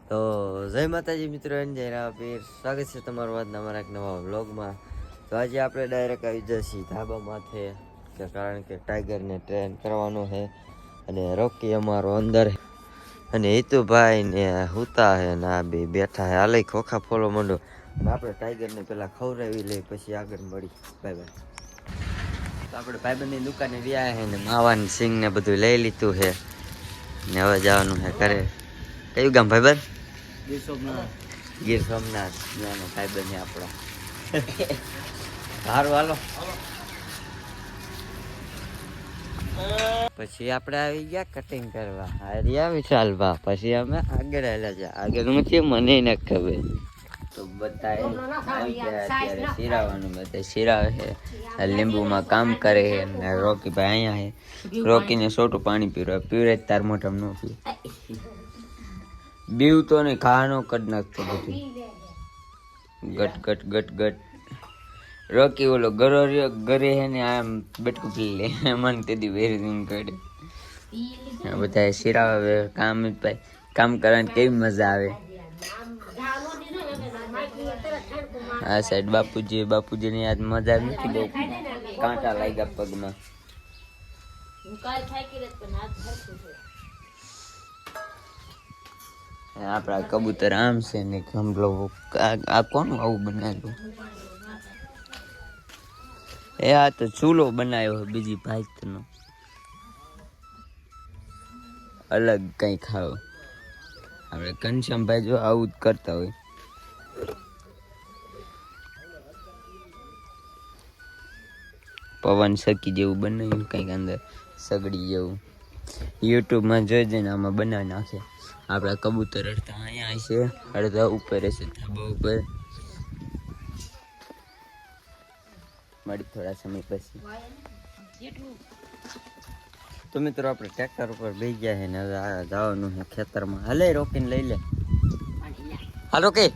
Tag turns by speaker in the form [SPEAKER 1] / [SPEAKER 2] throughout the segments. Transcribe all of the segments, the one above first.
[SPEAKER 1] તો જય માતાજી મિત્રો, જય રાપીર. સ્વાગત છે તમારું આજના અમારા એક નવા વ્લોગમાં. તો આજે આપણે ડાયરેક્ટ આવી જઈશું ધાબા માથે, કારણ કે ટાઈગરને ટ્રેન કરવાનું છે અને રોકી અમારો અંદર અને હિતુભાઈ ને હુતા હે ને આ બે બેઠા હે. હાલે ખોખા ફોલો માંડો અને આપણે ટાઈગરને પેલા ખવડાવી લઈ, પછી આગળ મળી. Bye bye. તો આપણે ભાઈબંધની દુકાને વ્યા હે ને માવાન સિંગ ને બધું લઈ લીધું છે ને હવે જવાનું છે કરે. કયું ગામ ભાઈબંધ?
[SPEAKER 2] ગીર સોમનાથ.
[SPEAKER 1] ગીર સોમનાથ. ત્યાંનો ભાઈબંધ છે આપણો. સારું હાલો. પછી આપણે આવી ગયા કટિંગ કરવા. હારિયા વિશાલભા. પછી અમે આગળ આવેલા છે. આગળ નથી મને ન ખબર. તો બધા આવી ગયા અત્યારે શિરાવાનું. બધા શિરાવે છે, લીંબુમાં કામ કરે છે ને રોકીભાઈ અહીંયા છે. રોકીને સોટું પાણી પીવરે તાર મોઢામ ન પીવે. બીવ તો ને ખાવાનો કદ નાખતો બધું ગટ ગટ ગટ ગટ. રોકી ઓલો ઘરે હે ને આમ બટકું પી લે મને તેદી વેરી કરે. બધા શિરાવે કામ કરવાની કેવી મજા આવે. આ સાઈડ બાપુજી ની યાદ મજા નથી બહુ. કાંટા લાગ્યા પગમાં. આપડા કબૂતર આમ છે ને ગમલો. આ કોનું આવું બનાવ્યું? એ આ તો ચૂલો બનાવ્યો બીજી ભાત નો. અલગ કઈ ખાવ. આપણે ઘનશ્યામભાઈ જો આવું જ કરતા હોય. પવન સકી જેવું બનાવ્યું કઈક અંદર સગડી જેવું. યુટ્યુબમાં જોઈ જઈને આમાં બનાવી નાખે. આપણા કબૂતર અડધા અહીંયા છે, અડધા ઉપર હશે ધાબા ઉપર. મળી થોડા સમય પછી. તો મિત્રો આપણે ટ્રેક્ટર ઉપર બેસી ગયા છે ને હવે જવાનું છે ખેતરમાં. હલે રોકીને લઈ લે. હાલો કે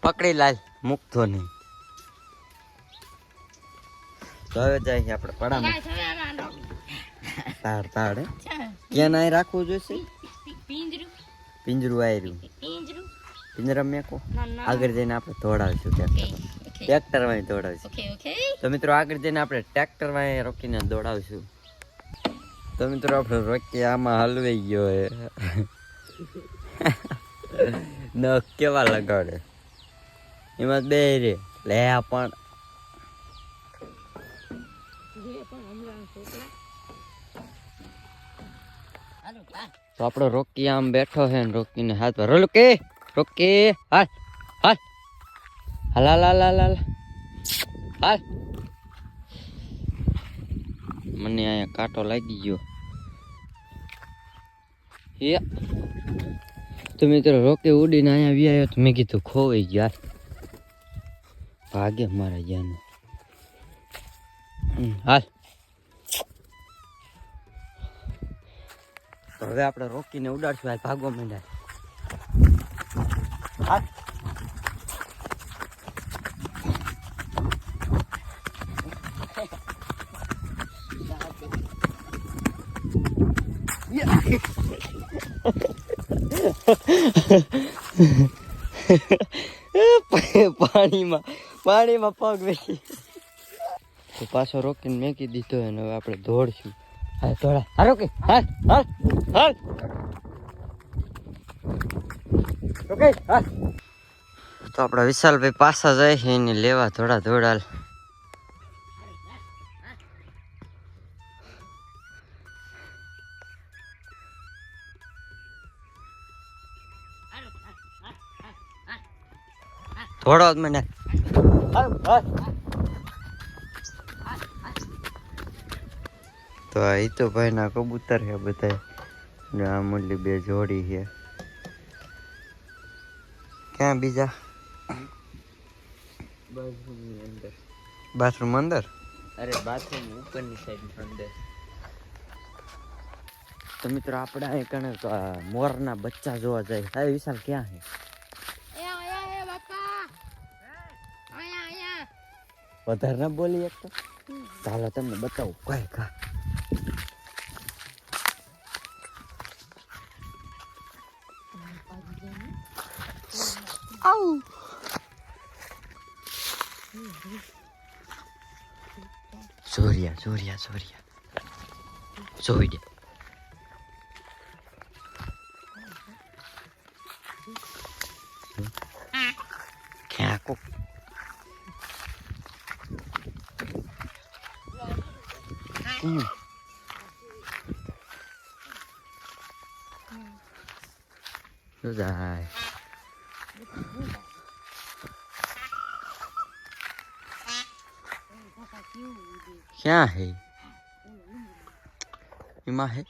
[SPEAKER 1] પકડી લાલ, મૂકતો નહીં. તો હવે જાય છે આપણે પડામાં. તાડ ક્યાં ના રાખવું જોઈશે? પિંજરું આયરું. પિંજરા મેકો. આગળ જઈને આપણે દોડાવીશું ટ્રેક્ટરમાં દોડાવીશું. તો મિત્રો આગળ જઈને આપણે ટ્રેક્ટરમાં રોકીને દોડાવીશું. તો મિત્રો આપણે રોકી આમાં હલવાઈ ગયો હે. ન કેવા લગાડે એમાં બે રે લે પણ. તો આપણો રોકી આમ બેઠો છે ને રોકીને હાથ પર રોકી હાલ હાલ હાલ હાલ હાલ હાલ હાલ. મને અહીંયા કાંટો લાગી ગયો. તો મિત્રો રોકી ઉડીને અહીંયા વ્યાયો તો મેં કીધું ખોવાઈ ગયા. ભાગે મારા જ્યાં હાલ. તો હવે આપણે રોકીને ઉડાડશું. હાલ ભાગવા માંડ્યા. હાલ પાણીમાં પગ વેચી તો પાછો રોકીને મેકી દીધો. અને હવે આપણે દોડશું. હા દોડા. હા રોકી હાલ હાલ હાલ. ઓકે હાલ. તો આપણા વિશાલભાઈ પાછા જાય છે એને લેવા. દોડા. થોડો જ મને. તો આ તો ભાઈ ના કબૂતર છે બધા. આ મુરલી બે જોડી છે. ક્યાં બીજા? બાથરૂમ અંદર. અરે બાથરૂમ ઉપરની સાઈડ અંદર. તો મિત્રો આપણે અહીં કણે મોરના બચ્ચા જોવા જાય. હા વિશાલ ક્યાં છે? વધારે ના બોલી એક તો ચાલો તમને બતાવું. કઈ કા આઉ સોરિયા સોરિયા સોરિયા સોઈ દે ક્યાં કો જાય क्या है इमा है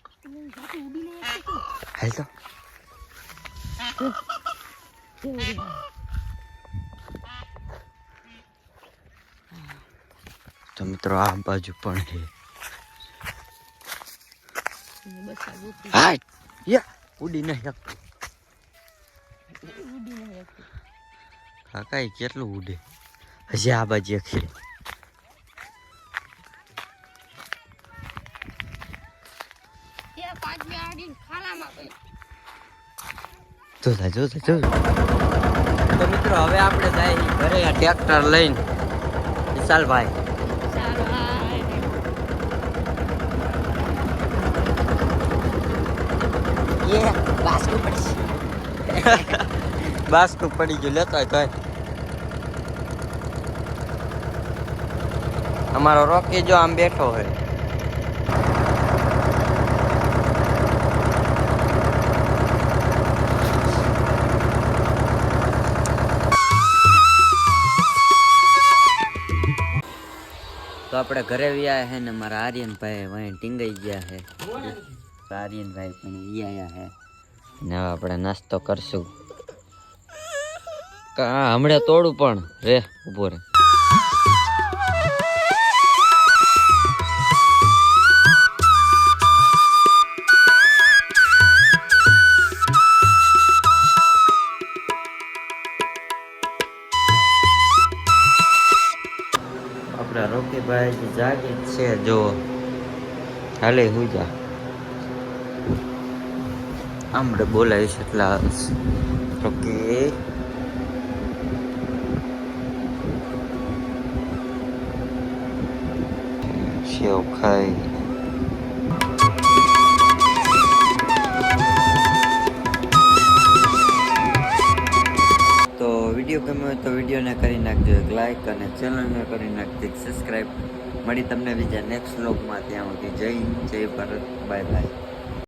[SPEAKER 1] तो મિત્રો આ બાજુ પણ છે હાય યા ઉડી ન શકતું કાકા કેટલું ઉડે હજી આ બાજુ ખીરે જોતા જોતા જો તો મિત્રો હવે આપણે જાય ઘરે ટ્રેક્ટર લઈને વિશાલભાઈ બાસ્કુ પડી ગયું લેતો હોય તો અમારો રોકી જો આમ બેઠો હોય તો આપણે ઘરે વ્યા હે ને મારા આર્યનભાઈ વहीं ટીંગાઈ ગયા હે આર્યનભાઈ પણ વ્યા હે ને હવે આપણે નાસ્તો કરશું હમણાં તોડું પણ રે ઉભો રે આપણા રોકીભાઈ જાગે છે જો હાલે હું જા આમડે બોલાવીશ એટલા રોકી સેવ ખાઈ તો વિડીયો ગમ્યો હોય તો વિડીયોને કરી નાખજો એક લાઈક અને ચેનલને કરી નાખજો સબસ્ક્રાઈબ મળી તમને બીજા નેક્સ્ટ વ્લોગમાં ત્યાં સુધી જય ભારત બાય બાય